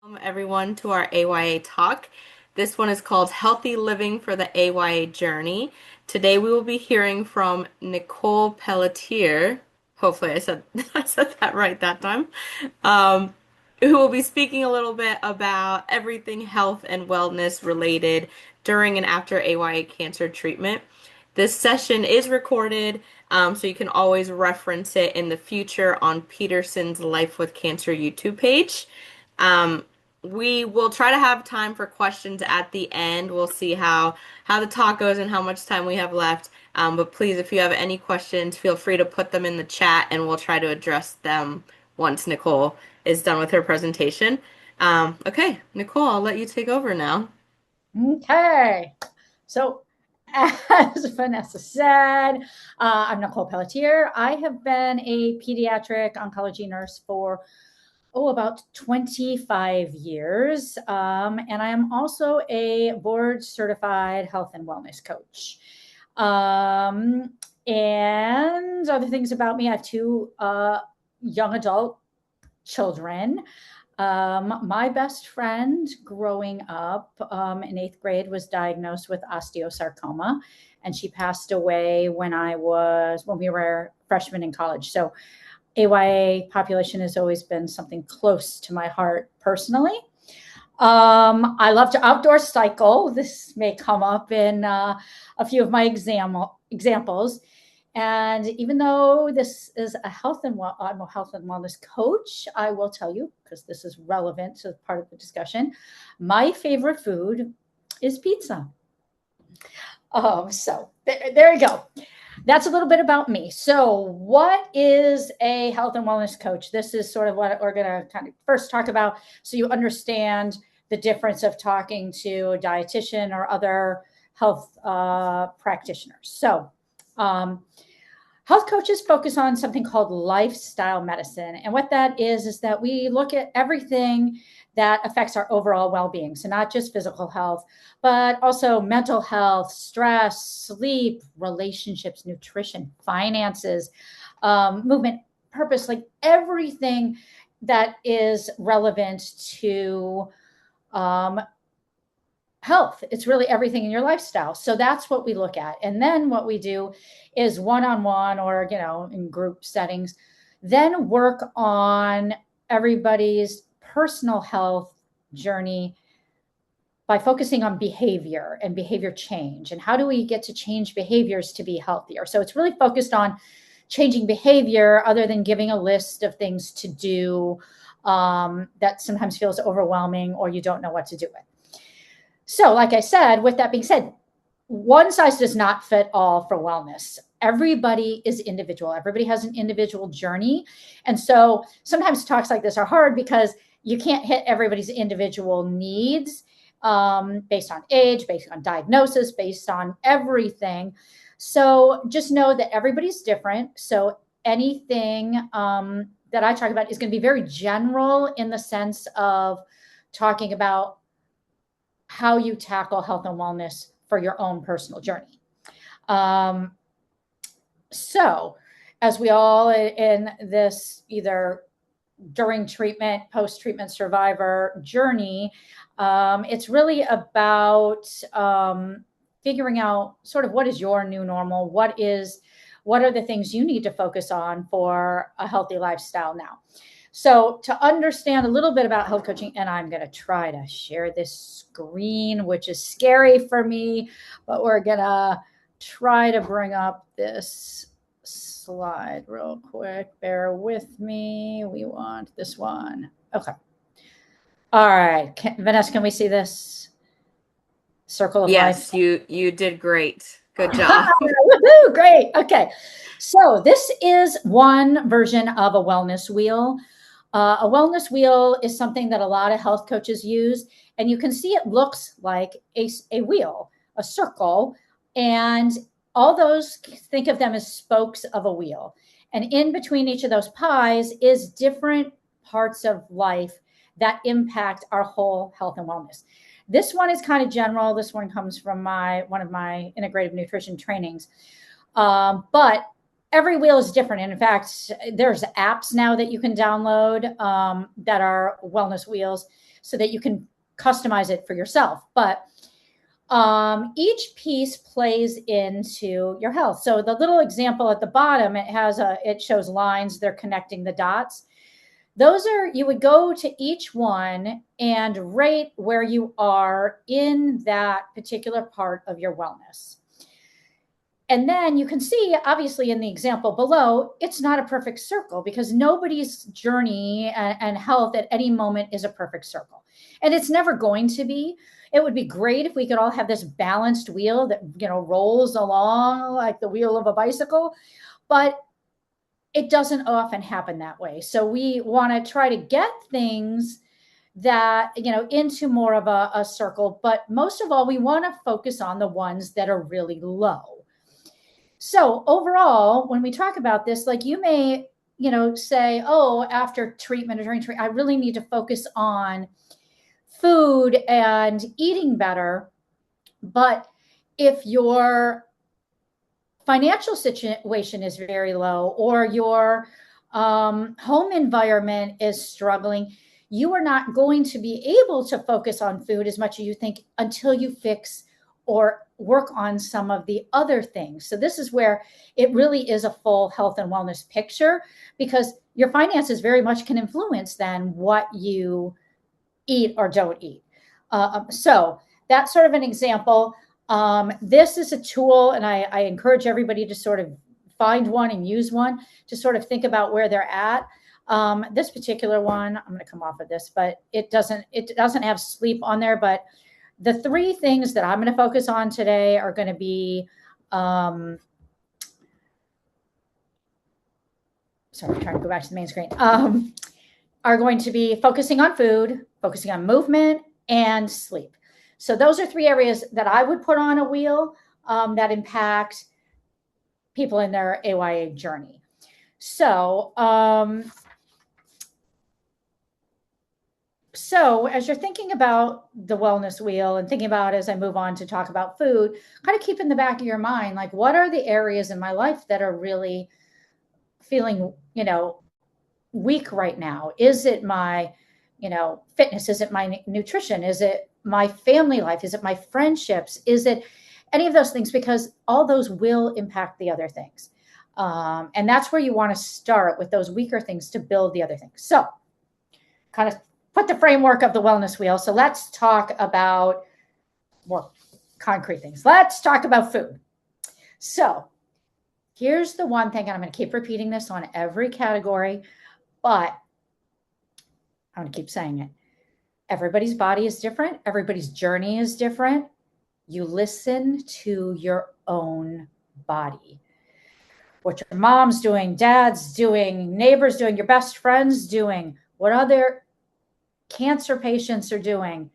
Welcome everyone to our AYA talk. This one is called Healthy Living for the AYA Journey. Today we will be hearing from Nicole Pelletiere. Hopefully I said I said that right that time. Um, who will be speaking a little bit about everything health and wellness related during and after AYA cancer treatment. This session is recorded, so you can always reference it in the future on Peterson's Life with Cancer YouTube page. Um, we will try to have time for questions at the end. We'll see how the talk goes and how much time we have left. But please, if you have any questions, feel free to put them in the chat, and we'll try to address them once Nicole is done with her presentation. Okay, Nicole, I'll let you take over now. Okay. So, as Vanessa said, I'm Nicole Pelletiere. I have been a pediatric oncology nurse for, about 25 years. And I am also a board certified health and wellness coach. And other things about me, I have two young adult children. My best friend growing up in eighth grade was diagnosed with osteosarcoma, and she passed away when we were freshmen in college. So AYA population has always been something close to my heart personally. I love to outdoor cycle. This may come up in a few of my examples. And even though this is I'm a health and wellness coach, I will tell you, because this is relevant to part of the discussion, my favorite food is pizza. So there you go. That's a little bit about me. So what is a health and wellness coach? This is sort of what we're going to kind of first talk about, so you understand the difference of talking to a dietitian or other health practitioners. So health coaches focus on something called lifestyle medicine. And what that is that we look at everything that affects our overall well-being. So not just physical health, but also mental health, stress, sleep, relationships, nutrition, finances, movement, purpose, like everything that is relevant to health. It's really everything in your lifestyle. So that's what we look at. And then what we do is one-on-one or, in group settings, then work on everybody's personal health journey by focusing on behavior and behavior change. And how do we get to change behaviors to be healthier? So it's really focused on changing behavior other than giving a list of things to do that sometimes feels overwhelming or you don't know what to do with. So, like I said, with that being said, one size does not fit all for wellness. Everybody is individual. Everybody has an individual journey. And so sometimes talks like this are hard because you can't hit everybody's individual needs based on age, based on diagnosis, based on everything. So just know that everybody's different. So anything that I talk about is going to be very general in the sense of talking about how you tackle health and wellness for your own personal journey. So as we all in this either during treatment, post-treatment survivor journey, it's really about figuring out sort of what is your new normal, what are the things you need to focus on for a healthy lifestyle now. So to understand a little bit about health coaching, and I'm going to try to share this screen, which is scary for me, but we're going to try to bring up this slide real quick. Bear with me. We want this one. Okay. All right. Vanessa, can we see this circle of life? Yes, you did great. Good job. Woohoo, great. Okay. So this is one version of a wellness wheel. A wellness wheel is something that a lot of health coaches use, and you can see it looks like a wheel, a circle, and all those, think of them as spokes of a wheel. And in between each of those pies is different parts of life that impact our whole health and wellness. This one is kind of general. This one comes from one of my integrative nutrition trainings. But every wheel is different. And in fact, there's apps now that you can download that are wellness wheels. so that you can customize it for yourself. But each piece plays into your health. So the little example at the bottom, it shows lines, they're connecting the dots. Those are, you would go to each one and rate where you are in that particular part of your wellness. And then you can see, obviously, in the example below, it's not a perfect circle because nobody's journey and health at any moment is a perfect circle. And it's never going to be. It would be great if we could all have this balanced wheel that, rolls along like the wheel of a bicycle, but it doesn't often happen that way. So we want to try to get things that, into more of a circle, but most of all, we want to focus on the ones that are really low. So overall, when we talk about this, like you may, say, oh, after treatment or during treatment, I really need to focus on food and eating better. But if your financial situation is very low or your home environment is struggling, you are not going to be able to focus on food as much as you think until you fix or work on some of the other things. So this is where it really is a full health and wellness picture, because your finances very much can influence then what you eat or don't eat. So that's sort of an example. This is a tool, and I encourage everybody to sort of find one and use one to sort of think about where they're at. This particular one, I'm going to come off of this, but it doesn't have sleep on there. But the three things that I'm going to focus on today are going to be, sorry, I'm trying to go back to the main screen, are going to be focusing on food, focusing on movement, and sleep. So those are three areas that I would put on a wheel that impact people in their AYA journey. So, so as you're thinking about the wellness wheel and thinking about, as I move on to talk about food, kind of keep in the back of your mind, like, what are the areas in my life that are really feeling, weak right now? Is it my, fitness? Is it my nutrition? Is it my family life? Is it my friendships? Is it any of those things? Because all those will impact the other things. And that's where you want to start, with those weaker things to build the other things. So kind of put the framework of the wellness wheel. So let's talk about more concrete things. Let's talk about food. So here's the one thing, and I'm going to keep repeating this on every category, but I'm going to keep saying it. Everybody's body is different. Everybody's journey is different. You listen to your own body. What your mom's doing, dad's doing, neighbors doing, your best friends doing, what other cancer patients are doing,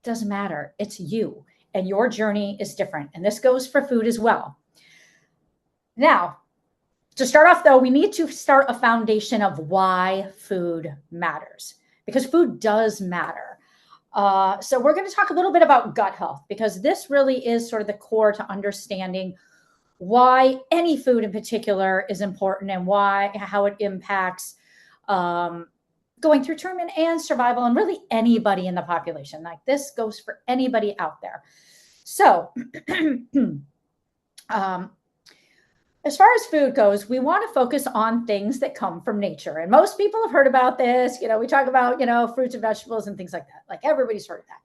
doesn't matter. It's you, and your journey is different. And this goes for food as well. Now, to start off, though, we need to start a foundation of why food matters, because food does matter. So we're going to talk a little bit about gut health, because this really is sort of the core to understanding why any food in particular is important, and how it impacts going through treatment and survival, and really anybody in the population. Like, this goes for anybody out there. So as far as food goes, we want to focus on things that come from nature. And most people have heard about this. We talk about, fruits and vegetables and things like that. Like, everybody's heard of that.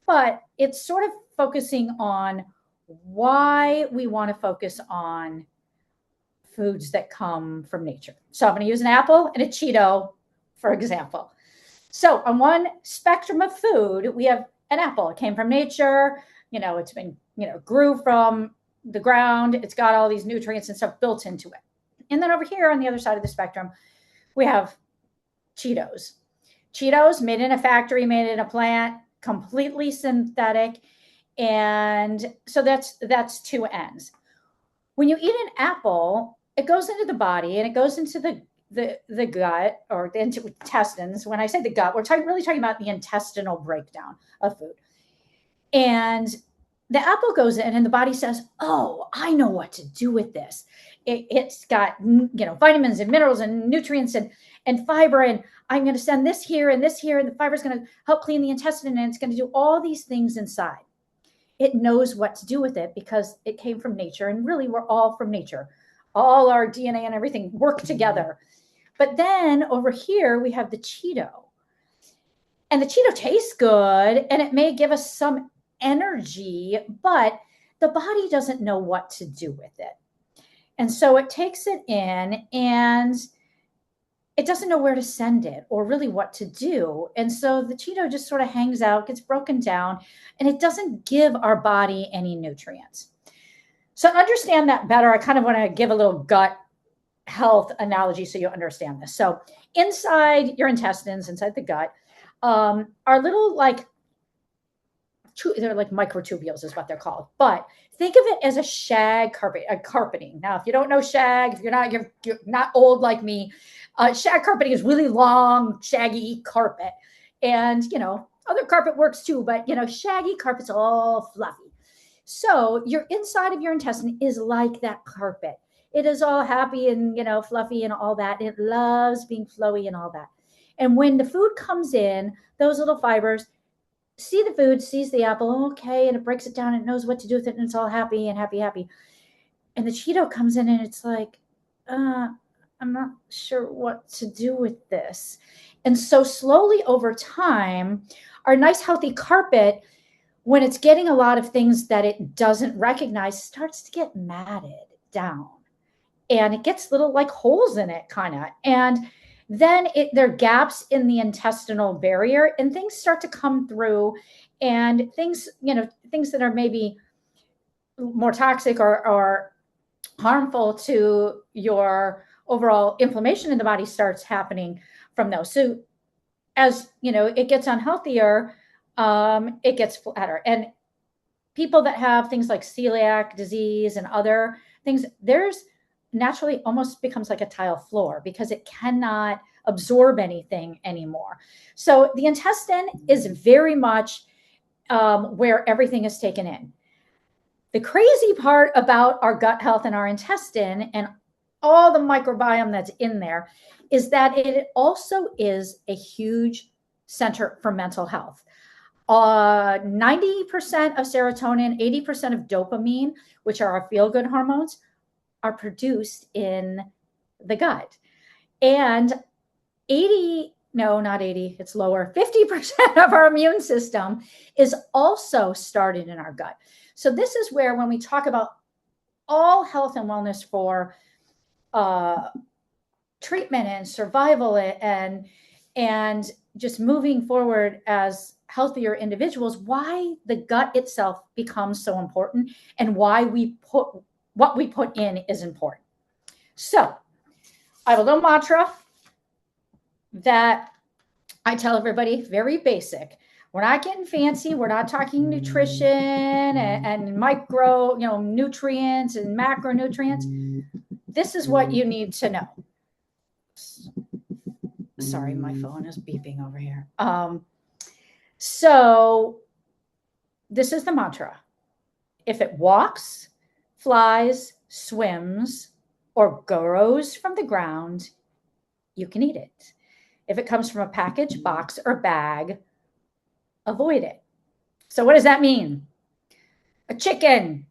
But it's sort of focusing on why we want to focus on foods that come from nature. So I'm going to use an apple and a Cheeto, for example. So on one spectrum of food, we have an apple. It came from nature. It's been, grew from the ground. It's got all these nutrients and stuff built into it. And then over here on the other side of the spectrum, we have Cheetos. Cheetos made in a factory, made in a plant, completely synthetic. And so that's two ends. When you eat an apple, it goes into the body and it goes into the gut, or the intestines. When I say the gut, we're really talking about the intestinal breakdown of food. And the apple goes in and the body says, oh, I know what to do with this. It's got, vitamins and minerals and nutrients and fiber, and I'm going to send this here and this here, and the fiber is going to help clean the intestine, and it's going to do all these things inside. It knows what to do with it because it came from nature, and really we're all from nature. All our DNA and everything work together. But then over here we have the Cheeto. And the Cheeto tastes good, and it may give us some energy, but the body doesn't know what to do with it. And so it takes it in and it doesn't know where to send it or really what to do. And so the Cheeto just sort of hangs out, gets broken down, and it doesn't give our body any nutrients. So to understand that better, I kind of want to give a little gut health analogy so you understand this. So inside your intestines, inside the gut, are little they're like microtubules is what they're called. But think of it as a shag carpet, a carpeting. Now, if you don't know shag, if you're not old like me, shag carpeting is really long, shaggy carpet. And, other carpet works too, but, shaggy carpet's all fluffy. So your inside of your intestine is like that carpet. It is all happy and, fluffy and all that. It loves being flowy and all that. And when the food comes in, those little fibers see the food, sees the apple, okay, and it breaks it down and it knows what to do with it, and it's all happy and happy, happy. And the Cheeto comes in and it's like, I'm not sure what to do with this. And so slowly over time, our nice healthy carpet, when it's getting a lot of things that it doesn't recognize, starts to get matted down. And it gets little like holes in it, kind of. And then there are gaps in the intestinal barrier, and things start to come through, and things that are maybe more toxic or harmful to your overall inflammation in the body starts happening from those. So as it gets unhealthier, it gets flatter. And people that have things like celiac disease and other things, there's naturally almost becomes like a tile floor because it cannot absorb anything anymore. So the intestine is very much where everything is taken in. The crazy part about our gut health and our intestine and all the microbiome that's in there is that it also is a huge center for mental health. 90% of serotonin, 80% of dopamine, which are our feel-good hormones, are produced in the gut. And 50% of our immune system is also started in our gut. So this is where, when we talk about all health and wellness for treatment and survival and just moving forward as healthier individuals, why the gut itself becomes so important and why what we put in is important. So I have a little mantra that I tell everybody, very basic. We're not getting fancy. We're not talking nutrition and micro, nutrients and macronutrients. This is what you need to know. Sorry, my phone is beeping over here. So this is the mantra. If it walks, flies, swims, or grows from the ground, you can eat it. If it comes from a package, box, or bag, avoid it. So what does that mean? A chicken,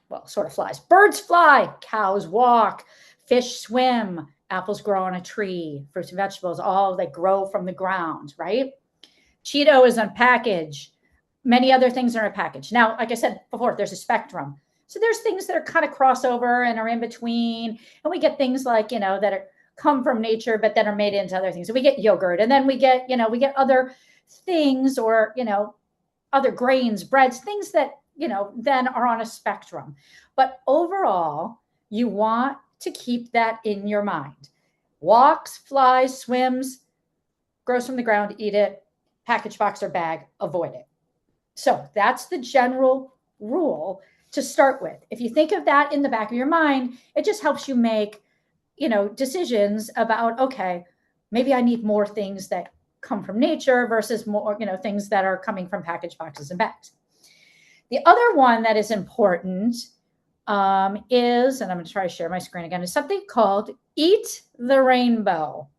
well, sort of flies. Birds fly, cows walk, fish swim, apples grow on a tree, fruits and vegetables, all they grow from the ground, right? Cheeto is on package. Many other things are in a package. Now, like I said before, there's a spectrum. So there's things that are kind of crossover and are in between. And we get things like, that come from nature, but then are made into other things. So we get yogurt, and then we get other things, or, other grains, breads, things that, then are on a spectrum. But overall, you want to keep that in your mind. Walks, flies, swims, grows from the ground, eat it. Package, box, or bag, avoid it. So that's the general rule to start with. If you think of that in the back of your mind, it just helps you make, decisions about, okay, maybe I need more things that come from nature versus more, things that are coming from package, boxes, and bags. The other one that is important is, and I'm going to try to share my screen again, is something called Eat the Rainbow.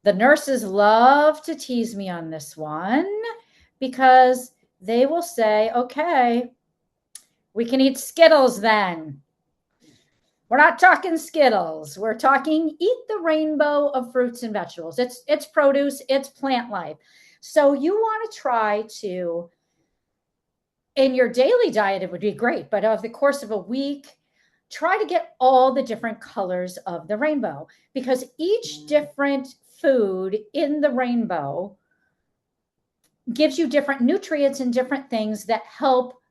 The nurses love to tease me on this one because they will say, okay, we can eat Skittles then. We're not talking Skittles. We're talking eat the rainbow of fruits and vegetables. It's produce, it's plant life. So you want to try to, in your daily diet, it would be great, but over the course of a week, try to get all the different colors of the rainbow, because each different food in the rainbow gives you different nutrients and different things that help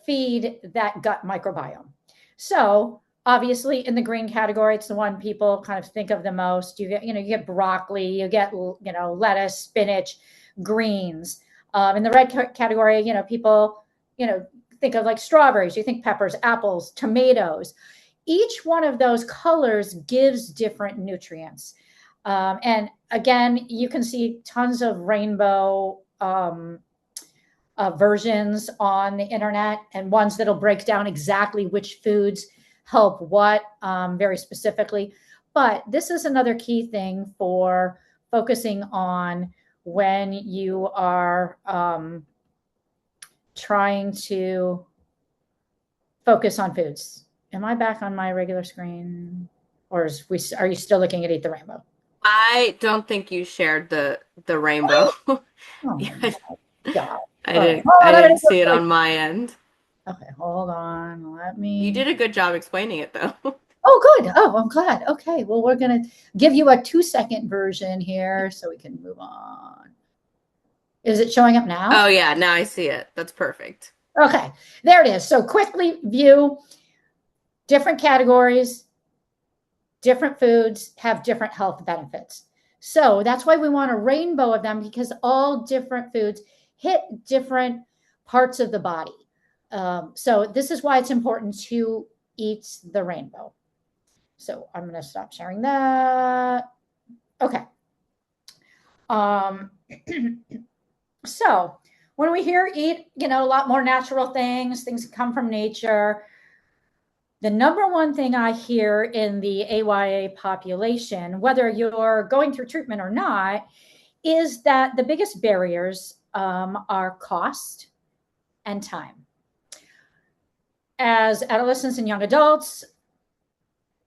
feed that gut microbiome. So obviously in the green category, it's the one people kind of think of the most. You get broccoli, you get, lettuce, spinach, greens. In the red category, people, think of like strawberries, you think peppers, apples, tomatoes. Each one of those colors gives different nutrients. And again, you can see tons of rainbow versions on the internet, and ones that'll break down exactly which foods help what very specifically. But this is another key thing for focusing on when you are trying to focus on foods. Am I back on my regular screen, or are you still looking at Eat the Rainbow? I don't think you shared the rainbow. Oh Yeah, my God. I All right. didn't Hold I on, I'm gonna didn't go see it quick. on my end. Okay, hold on. Let You me. did a good job explaining it though. Oh, good. Oh, I'm glad. Okay. Well, we're going to give you a 2-second version here so we can move on. Is it showing up Oh now? yeah, now I see it. That's perfect. Okay. There it is. So quickly view different categories, different foods have different health benefits. So that's why we want a rainbow of them, because all different foods hit different parts of the body. So this is why it's important to eat the rainbow. So I'm going to stop sharing that. Okay. So when we hear eat, a lot more natural things that come from nature, the number one thing I hear in the AYA population, whether you're going through treatment or not, is that the biggest barriers are cost and time. As adolescents and young adults,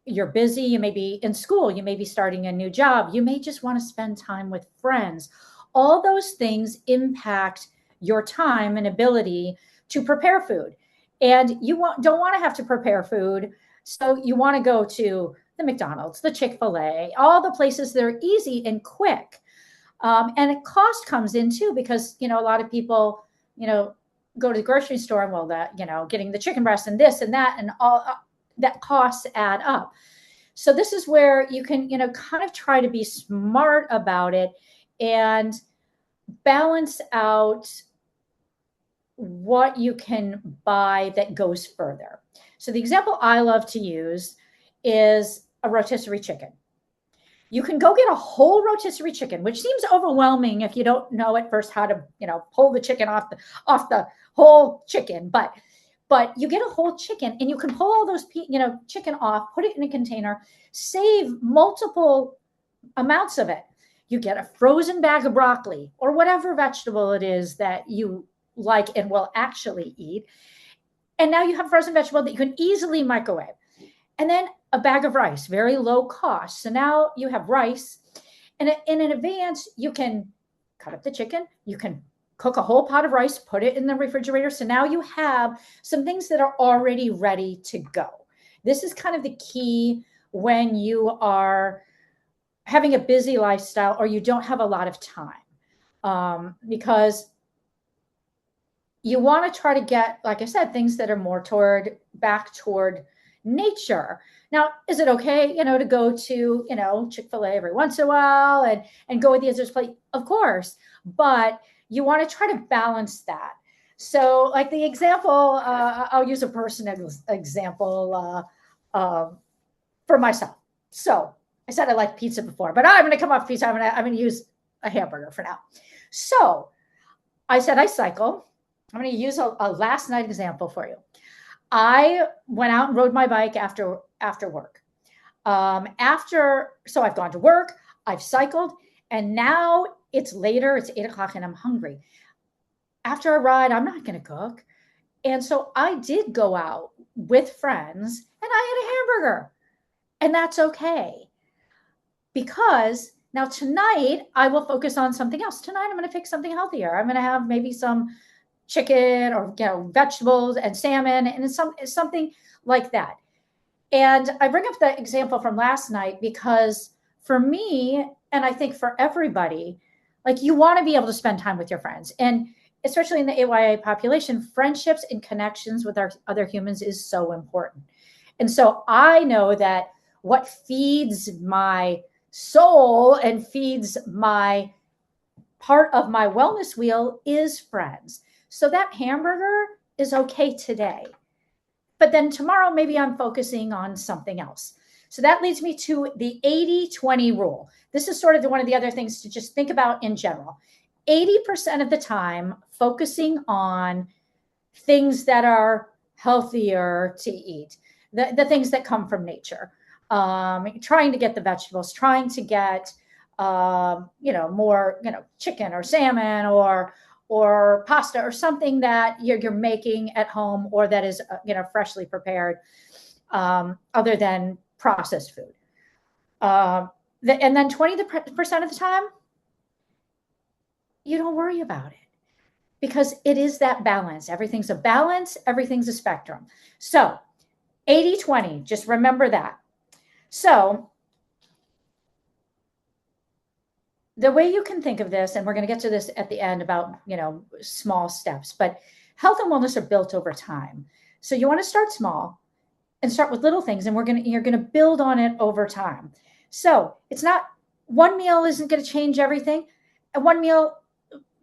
you're busy, you may be in school, you may be starting a new job, you may just want to spend time with friends. All those things impact your time and ability to prepare food. And you don't want to have to prepare food. So you want to go to the McDonald's, the Chick-fil-A, all the places that are easy and quick. And a cost comes in too, because, a lot of people, go to the grocery store and, well, that, getting the chicken breast and this and that and all that costs add up. So this is where you can, kind of try to be smart about it and balance out what you can buy that goes further. So the example I love to use is a rotisserie chicken. You can go get a whole rotisserie chicken, which seems overwhelming if you don't know at first how to, pull the chicken off the whole chicken. But you get a whole chicken and you can pull all those, chicken off, put it in a container, save multiple amounts of it. You get a frozen bag of broccoli or whatever vegetable it is that you like and will actually eat. And now you have frozen vegetable that you can easily microwave. And then a bag of rice, very low cost. So now you have rice. And in advance, you can cut up the chicken. You can cook a whole pot of rice, put it in the refrigerator. So now you have some things that are already ready to go. This is kind of the key when you are having a busy lifestyle or you don't have a lot of time, because you want to try to get, like I said, things that are more back toward nature. Now, is it okay, to go to, Chick-fil-A every once in a while and go with the other plate? Of course, but you want to try to balance that. So like the example, I'll use a personal example for myself. So I said I like pizza before, but I'm going to come off pizza. I'm going to use a hamburger for now. So I said I cycle. I'm going to use a last night example for you. I went out and rode my bike after work. So I've gone to work, I've cycled, and now it's later, it's 8 o'clock, and I'm hungry. After a ride, I'm not going to cook. And so I did go out with friends and I had a hamburger. And that's okay. Because now tonight I will focus on something else. Tonight I'm going to pick something healthier. I'm going to have maybe some chicken or vegetables and salmon and something like that. And I bring up the example from last night because for me, and I think for everybody, like you want to be able to spend time with your friends. And especially in the AYA population, friendships and connections with our other humans is so important. And so I know that what feeds my soul and feeds my part of my wellness wheel is friends. So that hamburger is okay today. But then tomorrow, maybe I'm focusing on something else. So that leads me to the 80-20 rule. This is sort of one of the other things to just think about in general. 80% of the time, focusing on things that are healthier to eat, the things that come from nature, trying to get the vegetables, trying to get, more, chicken or salmon or pasta or something that you're making at home or that is, freshly prepared, other than processed food. And then 20% of the time, you don't worry about it because it is that balance. Everything's a balance. Everything's a spectrum. So 80-20, just remember that. So the way you can think of this, and we're going to get to this at the end about, small steps, but health and wellness are built over time. So you want to start small and start with little things, and you're going to build on it over time. So it's not one meal isn't going to change everything. And one meal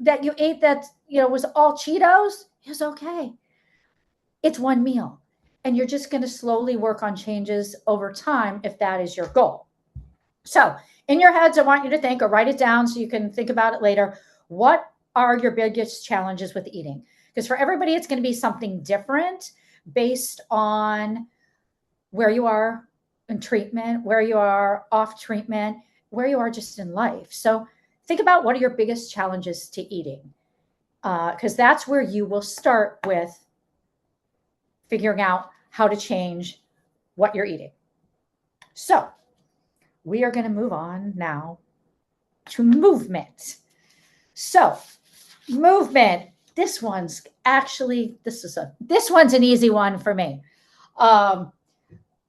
that you ate that, was all Cheetos is okay. It's one meal. And you're just going to slowly work on changes over time if that is your goal. So in your heads, I want you to think or write it down so you can think about it later. What are your biggest challenges with eating? Because for everybody, it's going to be something different based on where you are in treatment, where you are off treatment, where you are just in life. So think about what are your biggest challenges to eating, because that's where you will start with figuring out how to change what you're eating. So we are going to move on now to movement. So movement, this one's an easy one for me.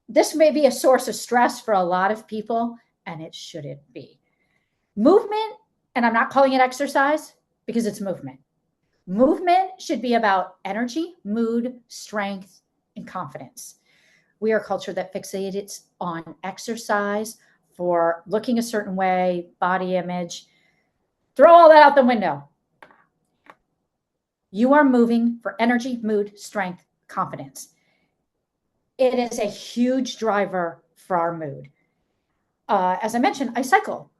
This may be a source of stress for a lot of people, and it shouldn't be. Movement, and I'm not calling it exercise because it's movement. Movement should be about energy, mood, strength, and confidence. We are a culture that fixates on exercise for looking a certain way, body image. Throw all that out the window. You are moving for energy, mood, strength, confidence. It is a huge driver for our mood. As I mentioned, I cycle.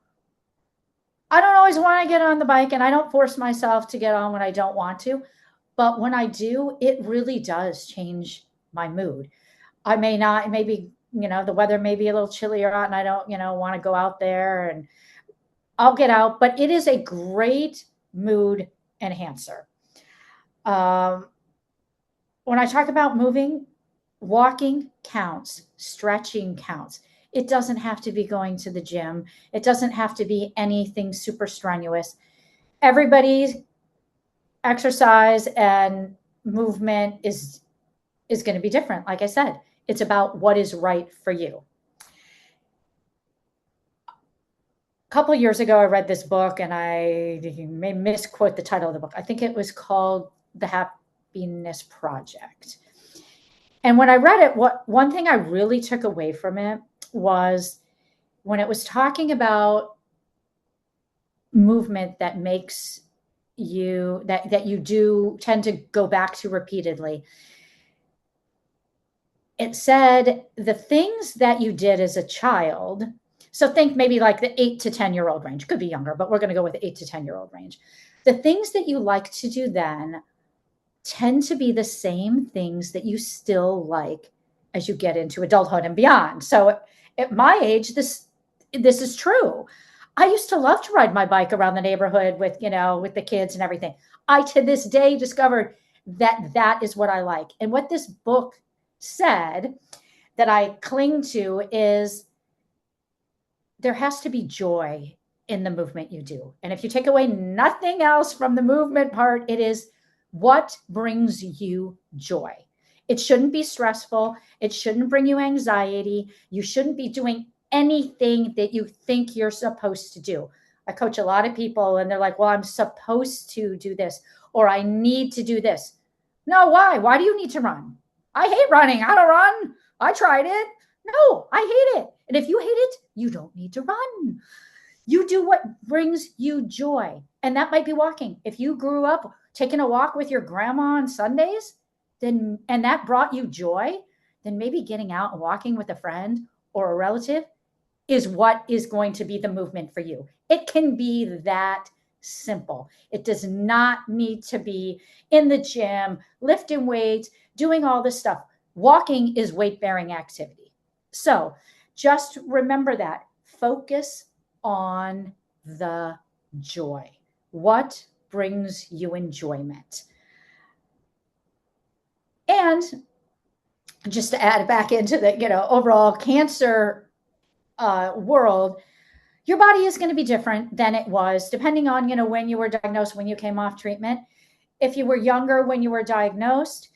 I don't always want to get on the bike, and I don't force myself to get on when I don't want to. But when I do, it really does change my mood. I may not, maybe, the weather may be a little chilly or not, and I don't, want to go out there, and I'll get out, but it is a great mood enhancer. When I talk about moving, walking counts, stretching counts. It doesn't have to be going to the gym. It doesn't have to be anything super strenuous. Everybody's exercise and movement is going to be different. Like I said, it's about what is right for you. A couple of years ago, I read this book, and I may misquote the title of the book. I think it was called The Happiness Project. And when I read it, one thing I really took away from it was when it was talking about movement that makes you, that you do tend to go back to repeatedly. It said the things that you did as a child, so think maybe like the 8 to 10-year-old range, could be younger, but we're going to go with the 8 to 10-year-old range. The things that you like to do then tend to be the same things that you still like as you get into adulthood and beyond. So at my age, this is true. I used to love to ride my bike around the neighborhood with, with the kids and everything. I to this day discovered that is what I like. And what this book said that I cling to is there has to be joy in the movement you do. And if you take away nothing else from the movement part, it is what brings you joy. It shouldn't be stressful. It shouldn't bring you anxiety. You shouldn't be doing anything that you think you're supposed to do. I coach a lot of people and they're like, well, I'm supposed to do this or I need to do this. No, why? Why do you need to run? I hate running. I don't run. I tried it. No, I hate it. And if you hate it, you don't need to run. You do what brings you joy. And that might be walking. If you grew up taking a walk with your grandma on Sundays, then and that brought you joy, then maybe getting out and walking with a friend or a relative is what is going to be the movement for you. It can be that simple. It does not need to be in the gym, lifting weights, doing all this stuff. Walking is weight-bearing activity. So just remember that. Focus on the joy. What brings you enjoyment? And just to add back into the overall cancer world, your body is going to be different than it was depending on when you were diagnosed, when you came off treatment. If you were younger when you were diagnosed,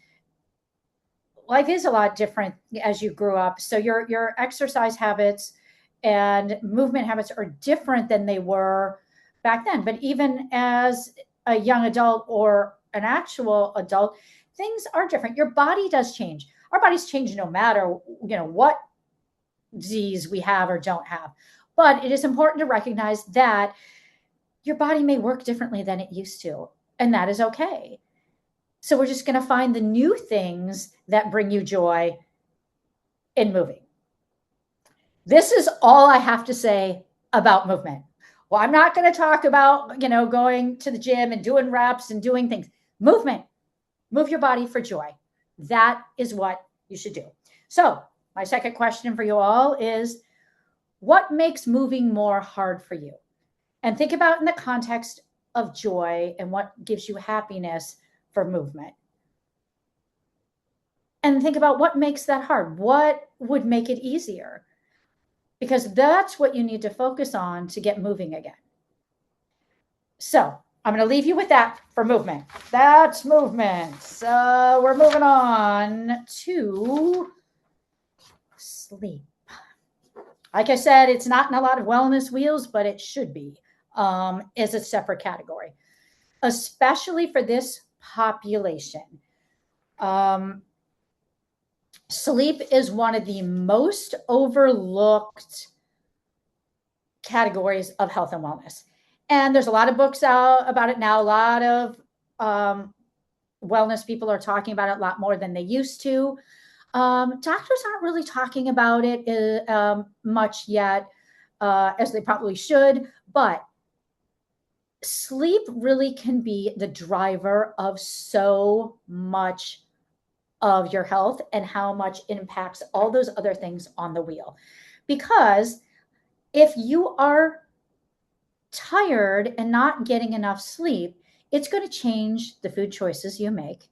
life is a lot different as you grew up. So your exercise habits and movement habits are different than they were back then. But even as a young adult or an actual adult, things are different. Your body does change. Our bodies change no matter what disease we have or don't have. But it is important to recognize that your body may work differently than it used to, and that is okay. So we're just going to find the new things that bring you joy in moving. This is all I have to say about movement. Well, I'm not going to talk about, going to the gym and doing reps and doing things. Movement. Move your body for joy. That is what you should do. So my second question for you all is, what makes moving more hard for you? And think about in the context of joy and what gives you happiness for movement. And think about what makes that hard. What would make it easier? Because that's what you need to focus on to get moving again. So I'm going to leave you with that for movement. That's movement. So we're moving on to sleep. Like I said, it's not in a lot of wellness wheels, but it should be as a separate category, especially for this population. Sleep is one of the most overlooked categories of health and wellness. And there's a lot of books out about it now. A lot of wellness people are talking about it a lot more than they used to. Doctors aren't really talking about it much yet, as they probably should, but sleep really can be the driver of so much of your health and how much it impacts all those other things on the wheel. Because if you are tired and not getting enough sleep, it's going to change the food choices you make.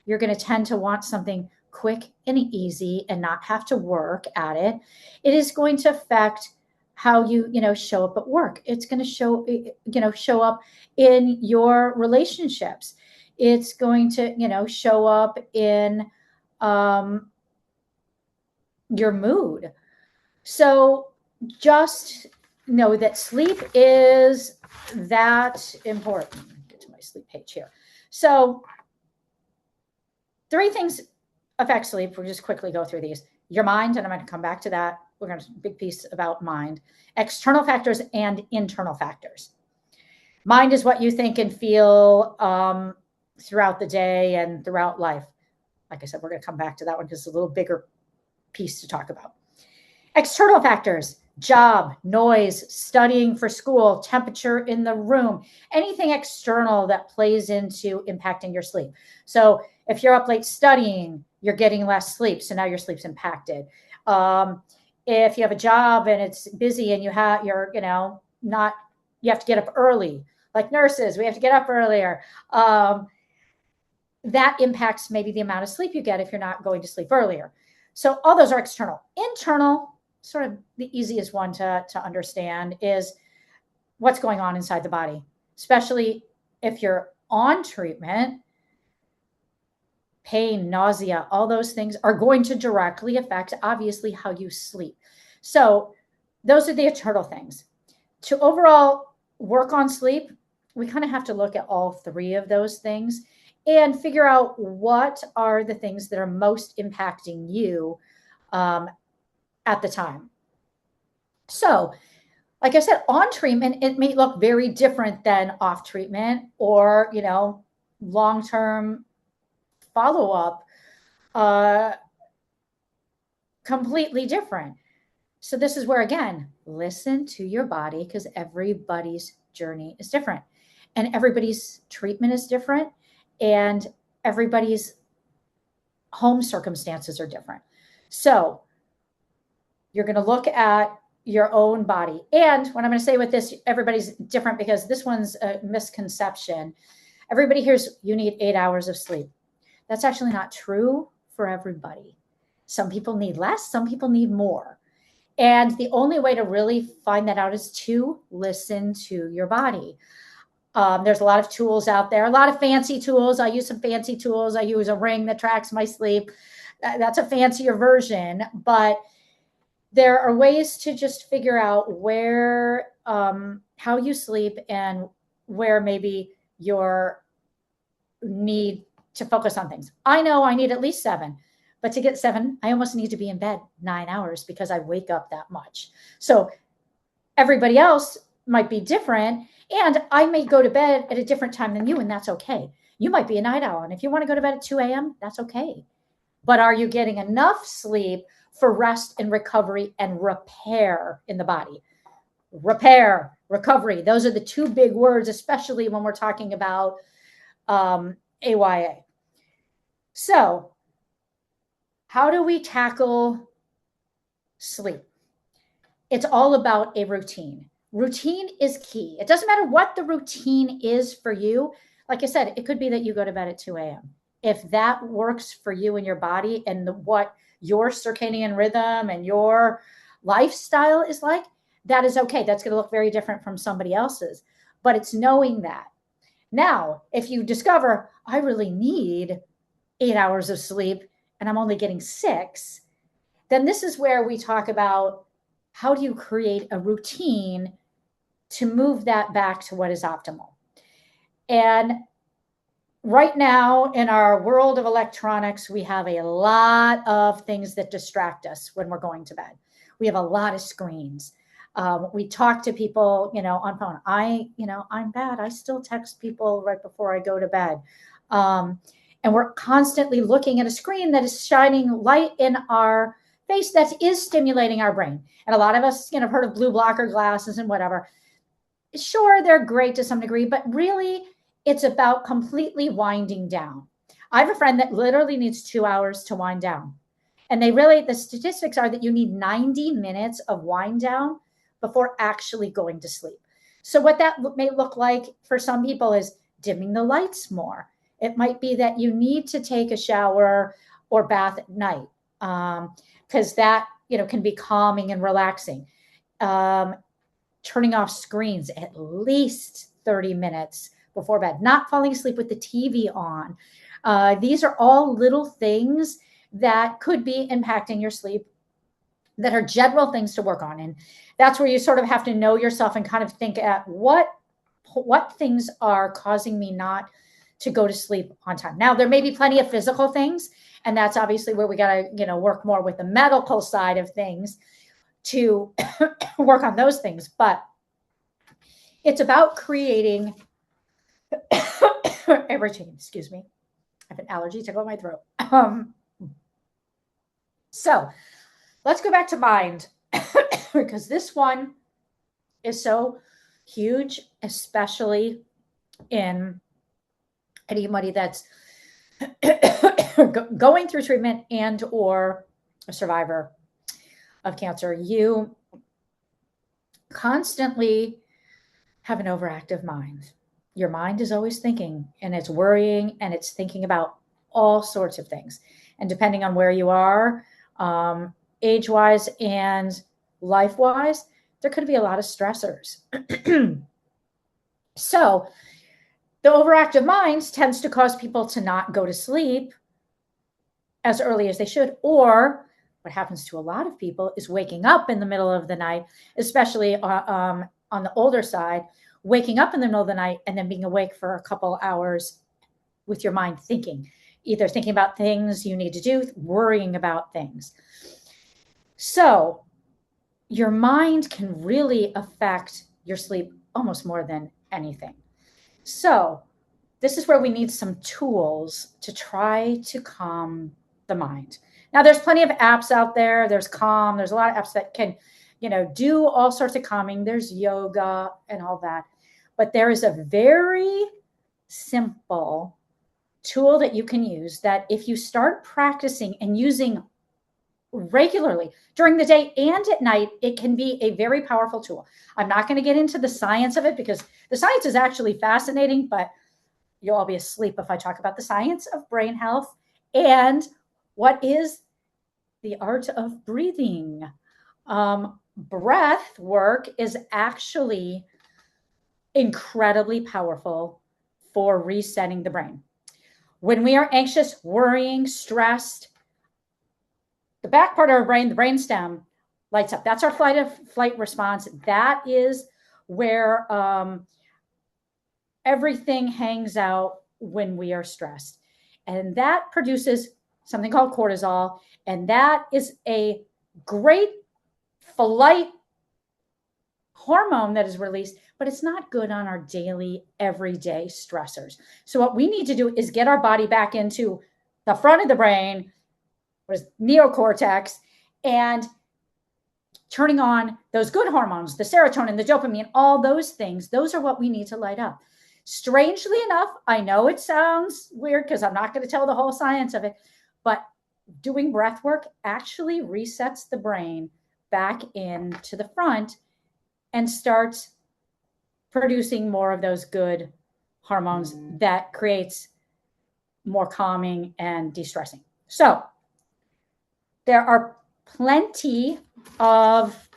You're going to tend to want something quick and easy and not have to work at it. It is going to affect how you show up at work. It's going to show up in your relationships. It's going to show up in your mood. So just know that sleep is that important. Get to my sleep page here. So 3 things affect sleep. We'll just quickly go through these. Your mind, and I'm going to come back to that. We're going to big piece about mind. External factors and internal factors. Mind is what you think and feel throughout the day and throughout life. Like I said, we're going to come back to that one because it's a little bigger piece to talk about. External factors, job, noise, studying for school, temperature in the room, anything external that plays into impacting your sleep. So if you're up late studying, you're getting less sleep. So now your sleep's impacted. If you have a job and it's busy and you have to get up early, like nurses, we have to get up earlier. That impacts maybe the amount of sleep you get if you're not going to sleep earlier. So all those are external. Internal, sort of the easiest one to understand, is what's going on inside the body, especially if you're on treatment. Pain, nausea, all those things are going to directly affect, obviously, how you sleep. So those are the internal things. To overall work on sleep, we kind of have to look at all three of those things and figure out what are the things that are most impacting you at the time. So, like I said, on treatment, it may look very different than off treatment, or, long-term follow-up, completely different. So this is where, again, listen to your body, because everybody's journey is different and everybody's treatment is different and everybody's home circumstances are different. So you're going to look at your own body. And what I'm going to say with this, everybody's different, because this one's a misconception. Everybody hears you need 8 hours of sleep. That's actually not true for everybody. Some people need less, some people need more. And the only way to really find that out is to listen to your body. There's a lot of tools out there, a lot of fancy tools. I use some fancy tools. I use a ring that tracks my sleep. That's a fancier version, but there are ways to just figure out where, how you sleep, and where maybe your need to focus on things. I know I need at least 7, but to get 7, I almost need to be in bed 9 hours because I wake up that much. So everybody else might be different, and I may go to bed at a different time than you, and that's okay. You might be a night owl, and if you want to go to bed at 2 a.m., that's okay. But are you getting enough sleep for rest and recovery and repair in the body? Repair, recovery, those are the two big words, especially when we're talking about AYA. So how do we tackle sleep? It's all about a routine. Routine is key. It doesn't matter what the routine is for you. Like I said, it could be that you go to bed at 2 a.m. If that works for you and your body and what your circadian rhythm and your lifestyle is like, that is okay. That's going to look very different from somebody else's, but it's knowing that. Now, if you discover, I really need 8 hours of sleep and I'm only getting 6, then this is where we talk about how do you create a routine to move that back to what is optimal. And right now in our world of electronics, we have a lot of things that distract us when we're going to bed. We have a lot of screens. We talk to people, on phone. I'm bad. I still text people right before I go to bed. And we're constantly looking at a screen that is shining light in our face that is stimulating our brain. And a lot of us, have heard of blue blocker glasses and whatever. Sure, they're great to some degree, but really it's about completely winding down. I have a friend that literally needs 2 hours to wind down. And the statistics are that you need 90 minutes of wind down before actually going to sleep. So what that may look like for some people is dimming the lights more. It might be that you need to take a shower or bath at night, because that, can be calming and relaxing. Turning off screens at least 30 minutes before bed, not falling asleep with the TV on. These are all little things that could be impacting your sleep, that are general things to work on. And that's where you sort of have to know yourself and kind of think at what things are causing me not to go to sleep on time. Now, there may be plenty of physical things, and that's obviously where we got to, work more with the medical side of things to work on those things. But it's about creating a routine. Excuse me. I have an allergy to go in my throat. So let's go back to mind. because this one is so huge, especially in anybody that's going through treatment and or a survivor of cancer. You constantly have an overactive mind. Your mind is always thinking, and it's worrying, and it's thinking about all sorts of things. And depending on where you are, age wise and life wise, there could be a lot of stressors. So the overactive mind tends to cause people to not go to sleep as early as they should, or what happens to a lot of people is waking up in the middle of the night, especially on the older side, waking up in the middle of the night and then being awake for a couple hours with your mind thinking, either thinking about things you need to do, worrying about things. So your mind can really affect your sleep almost more than anything. So this is where we need some tools to try to calm the mind. Now, there's plenty of apps out there. There's Calm. There's a lot of apps that can, do all sorts of calming. There's yoga and all that. But there is a very simple tool that you can use that if you start practicing and using regularly during the day and at night, it can be a very powerful tool. I'm not going to get into the science of it because the science is actually fascinating, but you'll all be asleep if I talk about the science of brain health and what is the art of breathing. Breath work is actually incredibly powerful for resetting the brain. When we are anxious, worrying, stressed, the back part of our brain, the brainstem, lights up. That's our flight response. That is where everything hangs out when we are stressed. And that produces something called cortisol. And that is a great flight hormone that is released, but it's not good on our daily, everyday stressors. So what we need to do is get our body back into the front of the brain, what is neocortex, and turning on those good hormones, the serotonin, the dopamine, all those things. Those are what we need to light up. Strangely enough, I know it sounds weird because I'm not going to tell the whole science of it, but doing breath work actually resets the brain back into the front and starts producing more of those good hormones that creates more calming and de-stressing. So there are plenty of,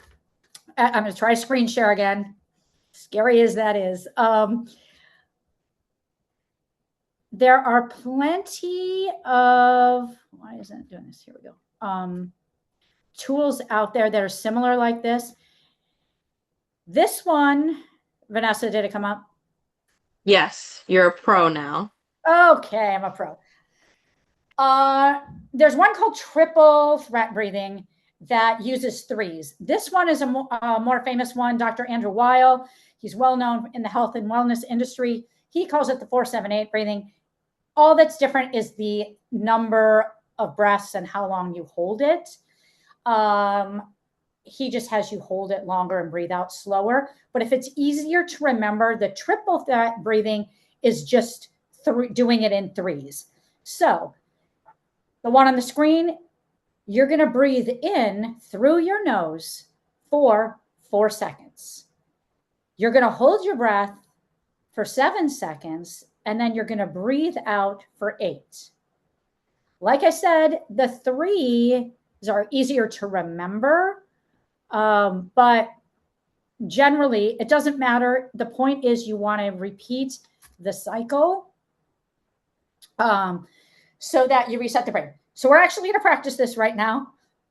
I'm going to try to screen share again, scary as that is. There are plenty of, why isn't it doing this? Here we go. Tools out there that are similar like this. This one, Vanessa, did it come up? Yes, you're a pro now. Okay, I'm a pro. There's one called triple threat breathing that uses threes. This one is a more famous one. Dr. Andrew Weil, he's well known in the health and wellness industry. He calls it the 4-7-8 breathing. All that's different is the number of breaths and how long you hold it. He just has you hold it longer and breathe out slower. But if it's easier to remember, the triple threat breathing is just doing it in threes. So the one on the screen, you're going to breathe in through your nose for 4 seconds. You're going to hold your breath for 7 seconds, and then you're going to breathe out for 8. Like I said, the threes are easier to remember, but generally it doesn't matter. The point is you want to repeat the cycle so that you reset the brain. So we're actually going to practice this right now.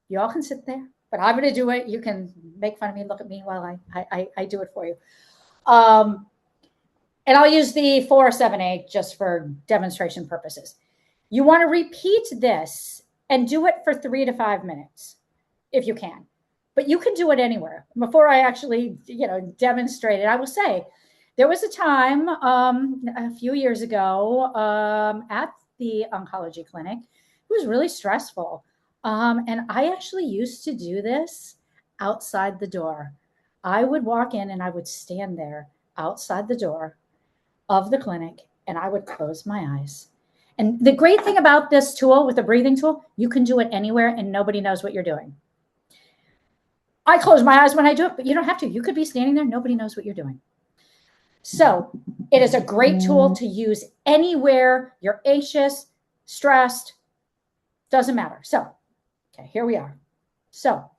You all can sit there, but I'm going to do it. You can make fun of me, look at me while I do it for you. And I'll use the 4-7-8 just for demonstration purposes. You want to repeat this and do it for 3 to 5 minutes if you can. But you can do it anywhere. Before I actually, demonstrate it, I will say there was a time a few years ago at the oncology clinic. It was really stressful. And I actually used to do this outside the door. I would walk in and I would stand there outside the door of the clinic and I would close my eyes. And the great thing about this tool, with the breathing tool, you can do it anywhere and nobody knows what you're doing. I close my eyes when I do it, but you don't have to. You could be standing there. Nobody knows what you're doing. So it is a great tool to use anywhere you're anxious, stressed, doesn't matter. So, okay, here we are. So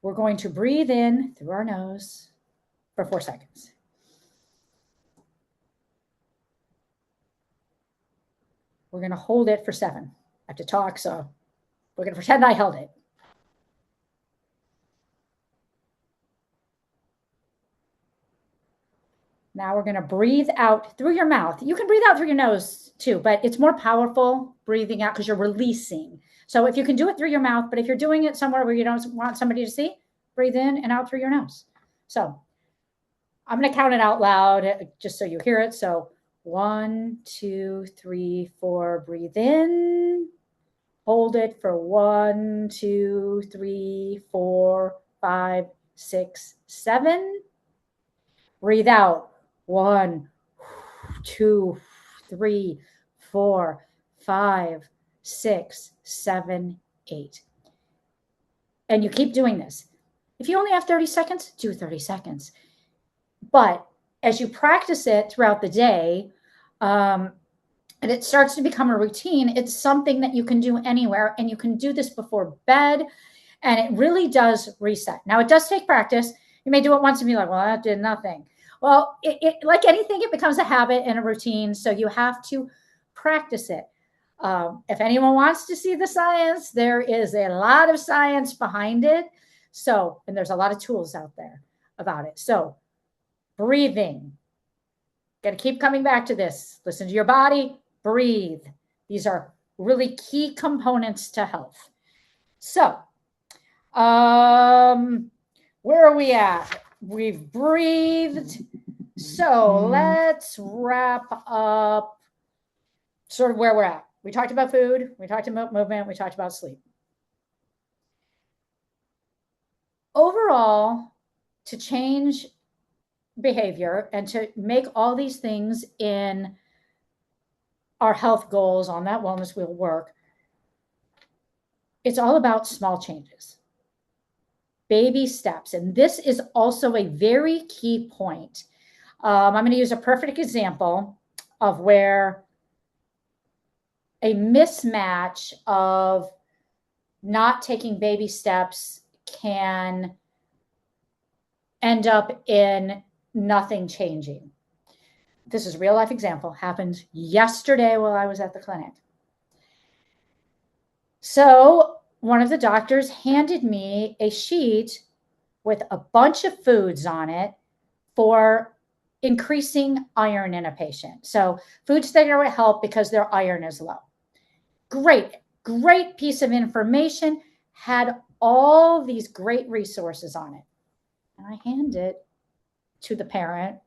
we're going to breathe in through our nose for 4 seconds. We're going to hold it for 7. I have to talk, so we're going to pretend I held it. Now we're going to breathe out through your mouth. You can breathe out through your nose too, but it's more powerful breathing out because you're releasing. So if you can do it through your mouth, but if you're doing it somewhere where you don't want somebody to see, breathe in and out through your nose. So I'm going to count it out loud just so you hear it. So 1, 2, 3, 4, breathe in. Hold it for 1, 2, 3, 4, 5, 6, 7. Breathe out. 1, 2, 3, 4, 5, 6, 7, 8. And you keep doing this. If you only have 30 seconds, do 30 seconds. But as you practice it throughout the day, and it starts to become a routine, it's something that you can do anywhere. And you can do this before bed. And it really does reset. Now, it does take practice. You may do it once and be like, well, that did nothing. Well, like anything, it becomes a habit and a routine. So you have to practice it. If anyone wants to see the science, there is a lot of science behind it. So, and there's a lot of tools out there about it. So breathing, got to keep coming back to this. Listen to your body, breathe. These are really key components to health. So, where are we at? We've breathed. So let's wrap up sort of where we're at. We talked about food. We talked about movement. We talked about sleep. Overall, to change behavior and to make all these things in our health goals on that wellness wheel work, it's all about small changes. Baby steps. And this is also a very key point. I'm going to use a perfect example of where a mismatch of not taking baby steps can end up in nothing changing. This is a real life example. Happened yesterday while I was at the clinic. So one of the doctors handed me a sheet with a bunch of foods on it for increasing iron in a patient. So foods that are going to help because their iron is low. Great piece of information, had all these great resources on it. And I hand it to the parent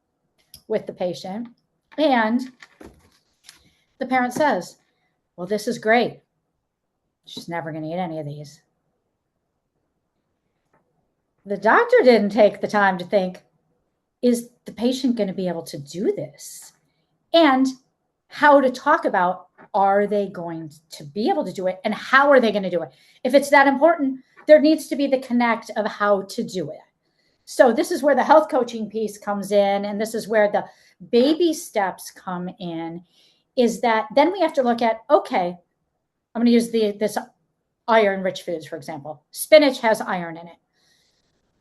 with the patient. And the parent says, well, this is great. She's never going to eat any of these. The doctor didn't take the time to think, is the patient going to be able to do this? And how to talk about, are they going to be able to do it? And how are they going to do it? If it's that important, there needs to be the connect of how to do it. So this is where the health coaching piece comes in. And this is where the baby steps come in, is that then we have to look at, okay, I'm going to use this iron-rich foods, for example. Spinach has iron in it.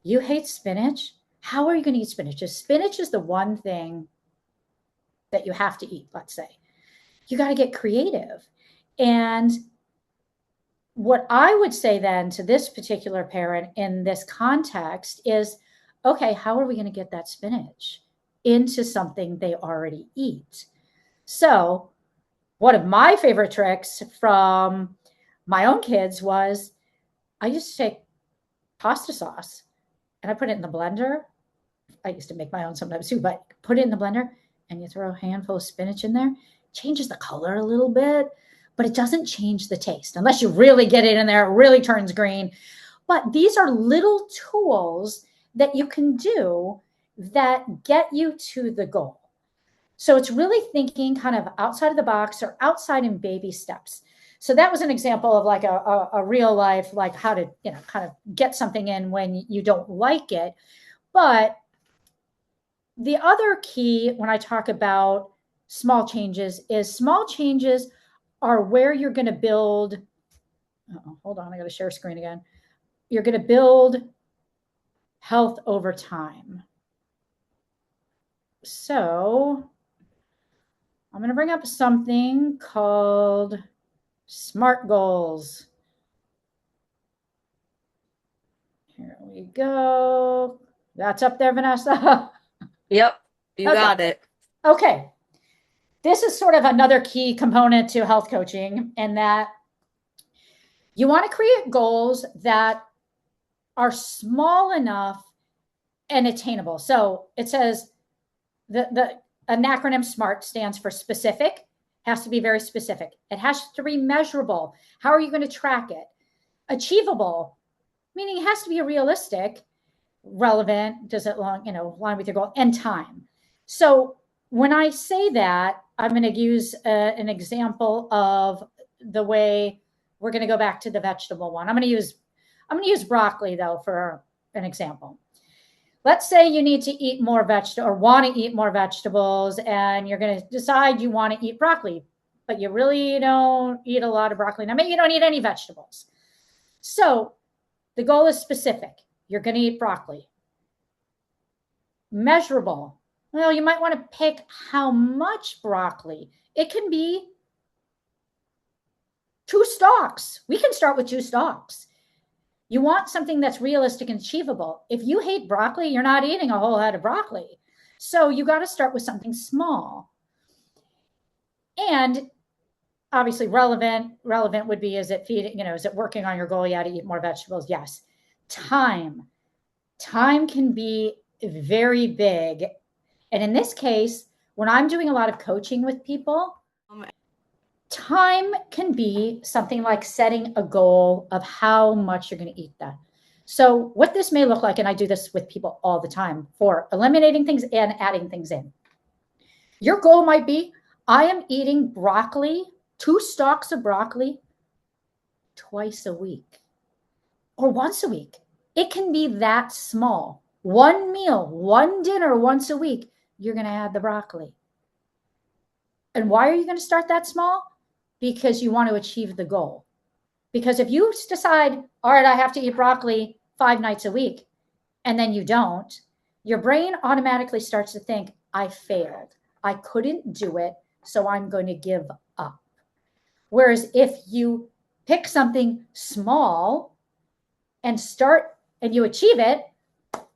You hate spinach? How are you going to eat spinach? If spinach is the one thing that you have to eat, let's say. You got to get creative. And what I would say then to this particular parent in this context is, okay, how are we going to get that spinach into something they already eat? So one of my favorite tricks from my own kids was I used to take pasta sauce and I put it in the blender. I used to make my own sometimes too, but put it in the blender and you throw a handful of spinach in there. Changes the color a little bit, but it doesn't change the taste unless you really get it in there. It really turns green. But these are little tools that you can do that get you to the goal. So it's really thinking kind of outside of the box or outside in baby steps. So that was an example of like a real life, like how to, kind of get something in when you don't like it. But the other key when I talk about small changes is small changes are where you're going to build. Hold on, I got to share screen again. You're going to build health over time. So I'm going to bring up something called SMART goals. Here we go. That's up there, Vanessa. Yep, you Okay. got it. Okay. This is sort of another key component to health coaching, in that you want to create goals that are small enough and attainable. So it says an acronym SMART stands for specific, has to be very specific. It has to be measurable. How are you going to track it? Achievable, meaning it has to be realistic. Relevant, does it line with your goal, and time. So when I say that, I'm going to use an example of the way we're going to go back to the vegetable one. I'm going to use broccoli though for an example. Let's say you need to eat more vegetable or want to eat more vegetables, and you're going to decide you want to eat broccoli, but you really don't eat a lot of broccoli. Now, maybe you don't eat any vegetables. So the goal is specific. You're going to eat broccoli. Measurable. Well, you might want to pick how much broccoli. It can be 2 stalks. We can start with 2 stalks. You want something that's realistic and achievable. If you hate broccoli, you're not eating a whole head of broccoli. So you got to start with something small. And obviously relevant would be, is it feeding, is it working on your goal? Yeah, to eat more vegetables. Yes. Time can be very big. And in this case, when I'm doing a lot of coaching with people, time can be something like setting a goal of how much you're going to eat that. So what this may look like, and I do this with people all the time, for eliminating things and adding things in. Your goal might be, I am eating broccoli, 2 stalks of broccoli twice a week or once a week. It can be that small. 1 meal, 1 dinner once a week, you're going to add the broccoli. And why are you going to start that small? Because you want to achieve the goal. Because if you decide, all right, I have to eat broccoli 5 nights a week, and then you don't, your brain automatically starts to think, I failed. I couldn't do it, so I'm going to give up. Whereas if you pick something small and start and you achieve it,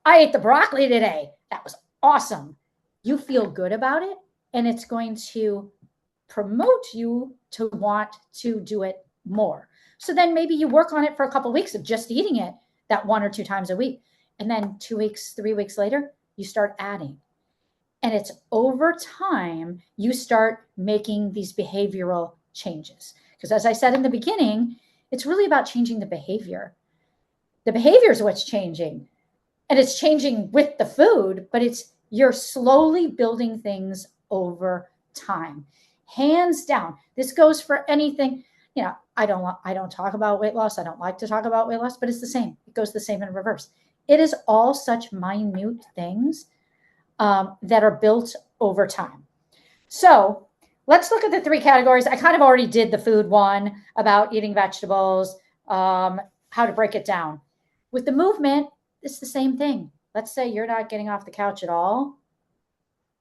I ate the broccoli today. That was awesome. You feel good about it, and it's going to promote you to want to do it more. So then maybe you work on it for a couple of weeks of just eating it that 1 or 2 times a week. And then 2 weeks, 3 weeks later, you start adding. And it's over time, you start making these behavioral changes. Because as I said in the beginning, it's really about changing the behavior. The behavior is what's changing. And it's changing with the food, but you're slowly building things over time. Hands down. This goes for anything. I don't talk about weight loss. I don't like to talk about weight loss, but it's the same. It goes the same in reverse. It is all such minute things that are built over time. So let's look at the 3 categories. I kind of already did the food one about eating vegetables, how to break it down. With the movement, it's the same thing. Let's say you're not getting off the couch at all.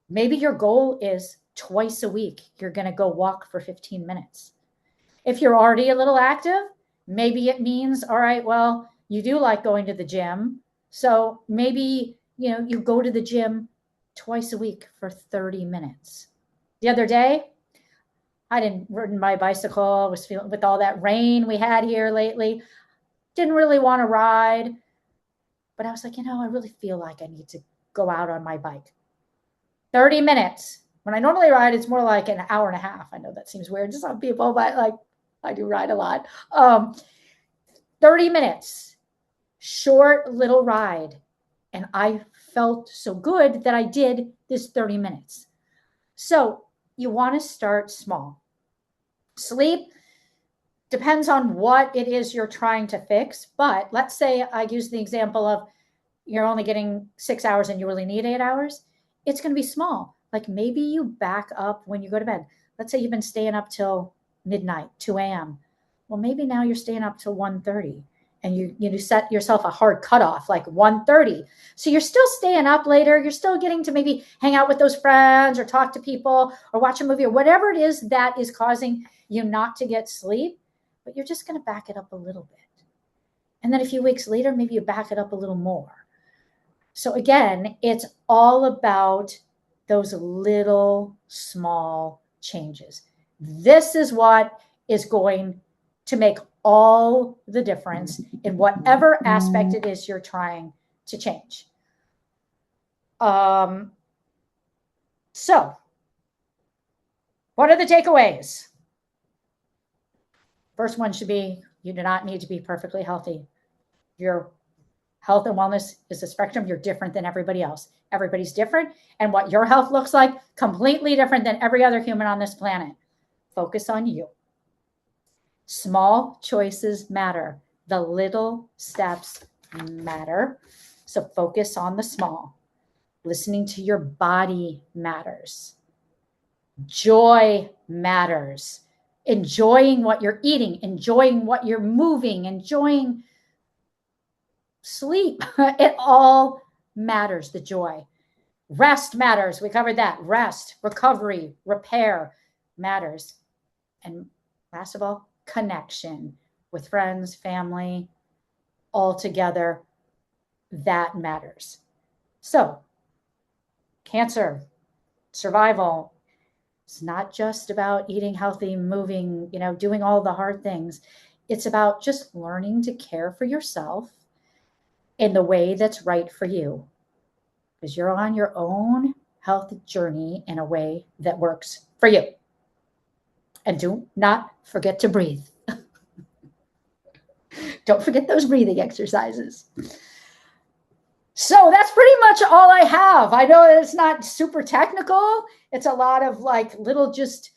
Maybe your goal is twice a week, you're going to go walk for 15 minutes. If you're already a little active, maybe it means, all right, well, you do like going to the gym. So maybe, you go to the gym twice a week for 30 minutes. The other day, I didn't ridden my bicycle. I was feeling with all that rain we had here lately. Didn't really want to ride. But I was like, I really feel like I need to go out on my bike. 30 minutes. When I normally ride, it's more like an hour and a half. I know that seems weird to some people, but I do ride a lot. 30 minutes. short little ride. And I felt so good that I did this 30 minutes. So you want to start small. Sleep depends on what it is you're trying to fix. But let's say I use the example of you're only getting 6 hours and you really need 8 hours. It's going to be small. Like maybe you back up when you go to bed. Let's say you've been staying up till midnight, 2 a.m. Well, maybe now you're staying up till 1:30 and you set yourself a hard cutoff like 1:30. So you're still staying up later. You're still getting to maybe hang out with those friends or talk to people or watch a movie or whatever it is that is causing you not to get sleep, but you're just going to back it up a little bit. And then a few weeks later, maybe you back it up a little more. So again, it's all about those little small changes. This is what is going to make all the difference in whatever aspect it is you're trying to change. So what are the takeaways? First one should be, you do not need to be perfectly healthy. Your health and wellness is a spectrum. You're different than everybody else. Everybody's different. And what your health looks like, completely different than every other human on this planet. Focus on you. Small choices matter. The little steps matter. So focus on the small. Listening to your body matters. Joy matters. Enjoying what you're eating, enjoying what you're moving, enjoying sleep. It all matters, the joy. Rest matters. We covered that. Rest, recovery, repair matters. And last of all, connection with friends, family, all together. That matters. So, cancer, survival, it's not just about eating healthy, moving, doing all the hard things. It's about just learning to care for yourself in the way that's right for you, because you're on your own health journey in a way that works for you. And do not forget to breathe. Don't forget those breathing exercises. So that's pretty much all I have. I know that it's not super technical. It's a lot of like little just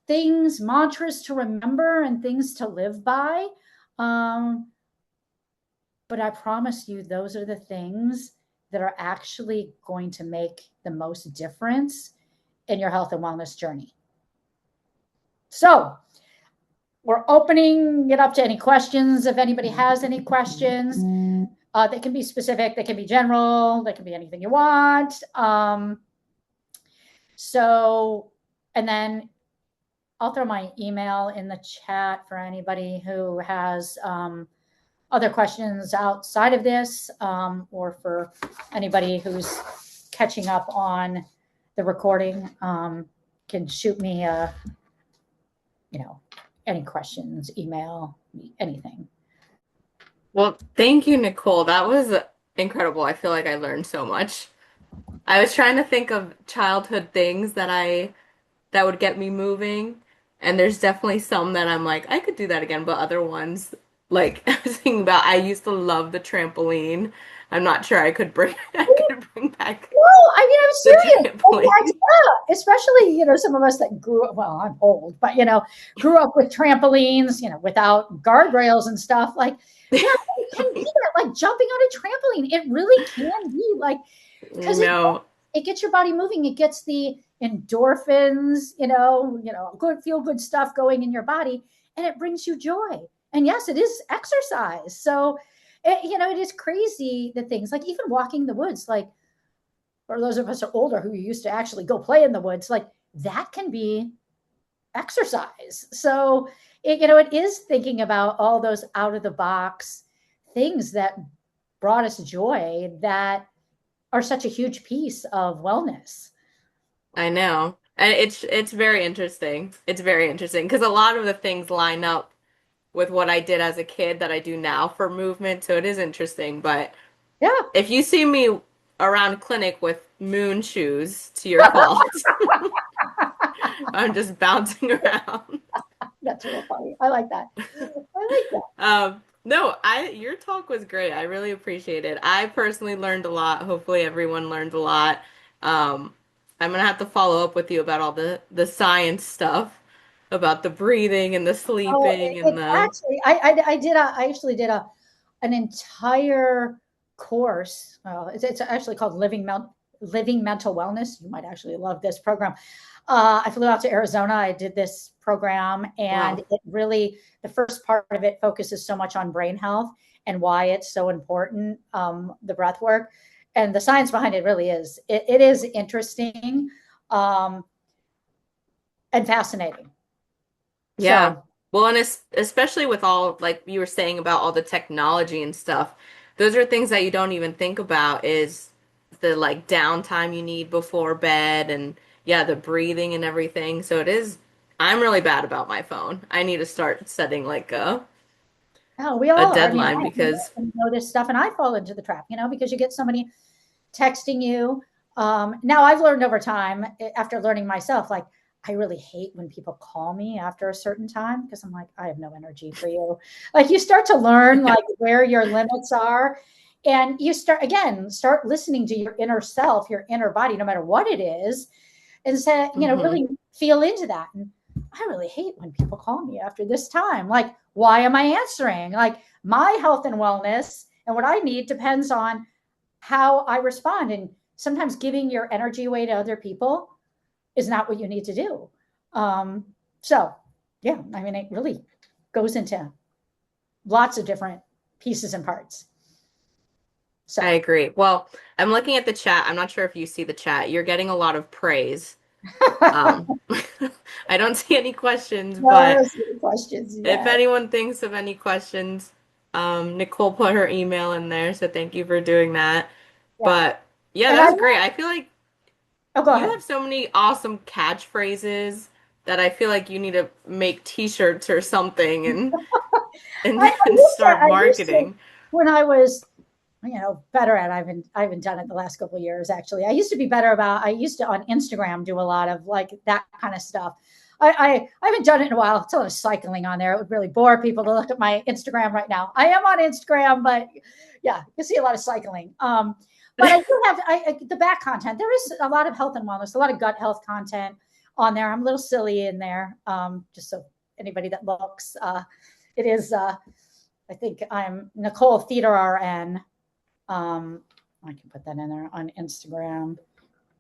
things, mantras to remember and things to live by. But I promise you, those are the things that are actually going to make the most difference in your health and wellness journey. So we're opening it up to any questions. If anybody has any questions, they can be specific, they can be general, they can be anything you want. And then I'll throw my email in the chat for anybody who has other questions outside of this, or for anybody who's catching up on the recording, can shoot me any questions, email, anything. Well, thank you, Nicole. That was incredible. I feel like I learned so much. I was trying to think of childhood things that would get me moving, and there's definitely some that I'm like, I could do that again, but other ones, like I was thinking about, I used to love the trampoline. I'm not sure I could bring I could bring back No, I mean, I'm the serious. trampoline. Yeah, especially, some of us that grew up, well, I'm old, but, grew up with trampolines, without guardrails and stuff. Like, yeah, it can be that, like jumping on a trampoline. It really can be like, because No, it gets your body moving. It gets the endorphins, good, feel good stuff going in your body, and it brings you joy. And yes, it is exercise. So, it is crazy, the things like even walking the woods, like, for those of us who are older who used to actually go play in the woods, like that can be exercise. So, it is thinking about all those out of the box things that brought us joy that are such a huge piece of wellness. I know. And it's very interesting. It's very interesting because a lot of the things line up with what I did as a kid that I do now for movement, so it is interesting, but Yeah. if you see me around clinic with moon shoes to your fault, I'm just bouncing around. That's real funny. I like that. I like that. No, your talk was great. I really appreciate it. I personally learned a lot. Hopefully everyone learned a lot. Um, I'm gonna have to follow up with you about all the science stuff, about the breathing and the Oh, sleeping and it the actually, I actually did an entire course. It's actually called Living Mental Wellness. You might actually love this program. I flew out to Arizona. I did this program, and wow. it really, the first part of it focuses so much on brain health and why it's so important, the breath work. And the science behind it really is, it is interesting, um, and fascinating. Yeah. So, Well, and especially with all, like you were saying about all the technology and stuff, those are things that you don't even think about is the like downtime you need before bed and yeah, the breathing and everything. So I'm really bad about my phone. I need to start setting like oh, we a all are. I mean, deadline because I know this stuff, and I fall into the trap, because you get somebody texting you. Now, I've learned over time, after learning myself, like, I really hate when people call me after a certain time because I'm like, I have no energy for you. Like, you start to learn yeah. like where your limits are, and you start listening to your inner self, your inner body, no matter what it is, and say, Hmm. really feel into that. And I really hate when people call me after this time. Like, why am I answering? Like, my health and wellness and what I need depends on how I respond. And sometimes giving your energy away to other people is not what you need to do. So, yeah, I mean, it really goes into lots of different pieces and parts. I So, agree. Well, I'm looking at the chat. I'm not sure if you see the chat. You're getting a lot of praise. Um, I don't see any questions, but no questions if yet. anyone thinks of any questions, Nicole put her email in there, so thank you for doing that. Yeah. But yeah, And that I, was great. I feel like oh, go you ahead. have so many awesome catchphrases that I feel like you need to make t-shirts or something and then start I used to, marketing. when I was, better at, I haven't done it the last couple of years, actually. I used to on Instagram do a lot of like that kind of stuff. I haven't done it in a while. It's a lot of cycling on there. It would really bore people to look at my Instagram right now. I am on Instagram, but yeah, you see a lot of cycling. But I do have the back content. There is a lot of health and wellness, a lot of gut health content on there. I'm a little silly in there, just so anybody that looks, it is, I think I'm Nicole Theater RN. I can put that in there on Instagram.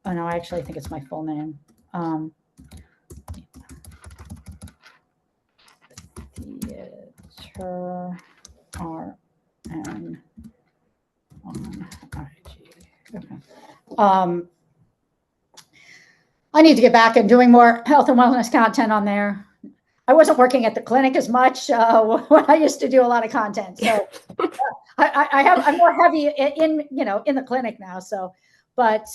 Oh no, I actually think it's my full name. Theater RN on IG. Okay. Um, I need to get back and doing more health and wellness content on there. I wasn't working at the clinic as much when I used to do a lot of content. So I'm more heavy in the clinic now. So, but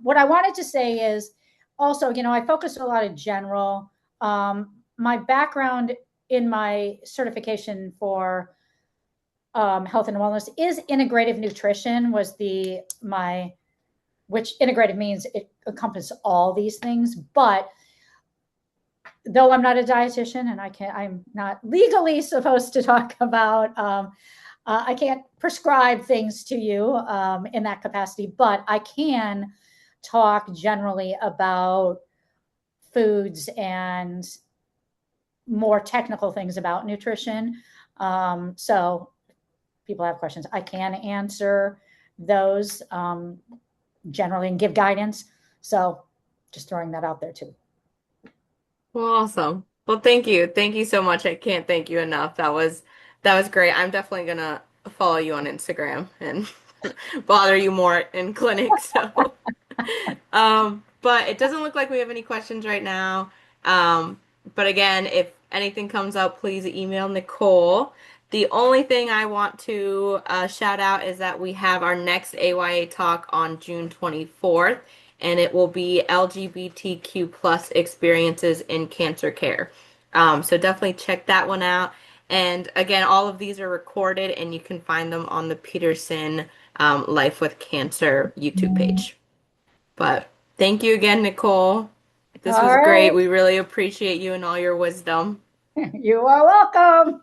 what I wanted to say is also, I focus a lot of general. My background in my certification for health and wellness is integrative nutrition. Was the my which integrative means it encompasses all these things, but though I'm not a dietitian and I'm not legally supposed to talk about, I can't prescribe things to you in that capacity, but I can talk generally about foods and more technical things about nutrition. So people have questions, I can answer those generally and give guidance. So just throwing that out there too. Well, awesome. Well, thank you. Thank you so much. I can't thank you enough. That was great. I'm definitely gonna follow you on Instagram and bother you more in clinic. So, but it doesn't look like we have any questions right now. But again, if anything comes up, please email Nicole. The only thing I want to shout out is that we have our next AYA talk on June 24th, and it will be LGBTQ plus experiences in cancer care. So definitely check that one out. And again, all of these are recorded, and you can find them on the Peterson Life with Cancer YouTube page. But thank you again, Nicole. This All was great. right. We really appreciate you and all your wisdom. You are welcome.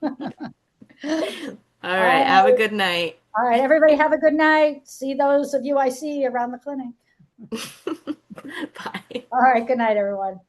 All All right. Have a right. good night. All right. Everybody have a good night. See those of you I see around the clinic. Bye. All right. Good night, everyone.